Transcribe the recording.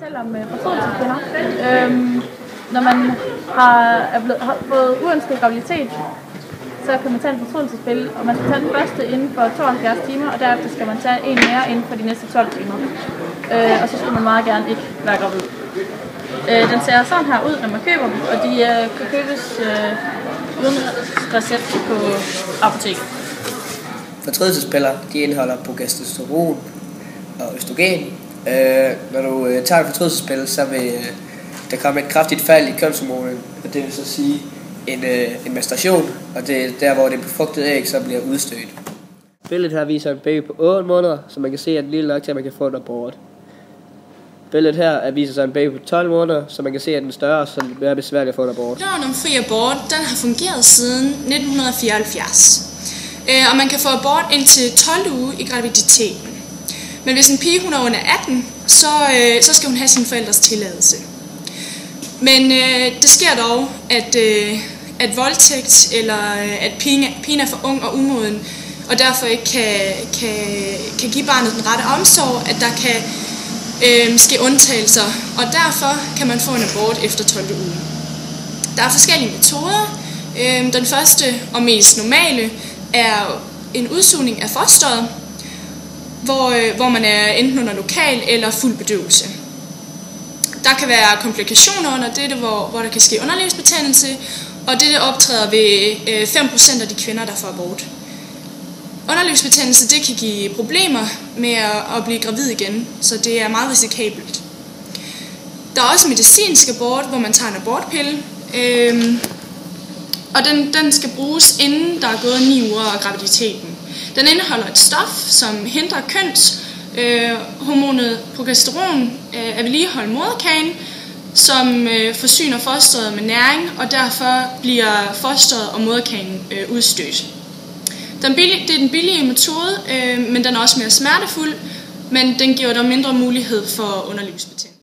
fortælle om fortrydelsespiller. Når man har fået uønsket graviditet, så kan man tage en fortrydelsespil, og man skal tage den første inden for 72 timer, og derefter skal man tage en mere inden for de næste 12 timer. Og så skal man meget gerne ikke være gravid. Den ser sådan her ud, når man køber dem, og de kan købes uden recept på apoteket. Fortrydelsespiller, de indeholder progesteron og østrogen. Når du tager en fortrydelsespille, så vil der komme et kraftigt fald i kønshormonet, og det vil så sige en menstruation, og det er der, hvor det befrugtede æg så bliver udstødt. Billedet her viser en baby på 8 måneder, så man kan se, at den lille nok til, at man kan få en abort. Billedet her viser sig en baby på 12 måneder, så man kan se, at den er større, så det er besværligt at få en abort. Loven om fri abort, den har fungeret siden 1974. Og man kan få abort indtil 12 uger i graviditeten. Men hvis en pige hun er under 18, så skal hun have sine forældres tilladelse. Men det sker dog, at voldtægt eller at pigen er for ung og umoden, og derfor ikke kan give barnet den rette omsorg, at der kan ske undtagelser, og derfor kan man få en abort efter 12. uge. Der er forskellige metoder. Den første og mest normale er en udsugning af fosteret, hvor man er enten under lokal eller fuld bedøvelse. Der kan være komplikationer under dette, hvor der kan ske underlivsbetændelse, og dette optræder ved 5% af de kvinder, der får abort. Underlivsbetændelse det kan give problemer med at blive gravid igen, så det er meget risikabelt. Der er også medicinsk abort, hvor man tager en abortpille, og den skal bruges inden der er gået 9 uger af graviditeten. Den indeholder et stof, som hindrer kønshormonet progesteron at vedligeholde moderkagen, som forsyner fosteret med næring, og derfor bliver fosteret og moderkagen udstødt. Det er den billige metode, men den er også mere smertefuld, men den giver dog mindre mulighed for underlivsbetændelse.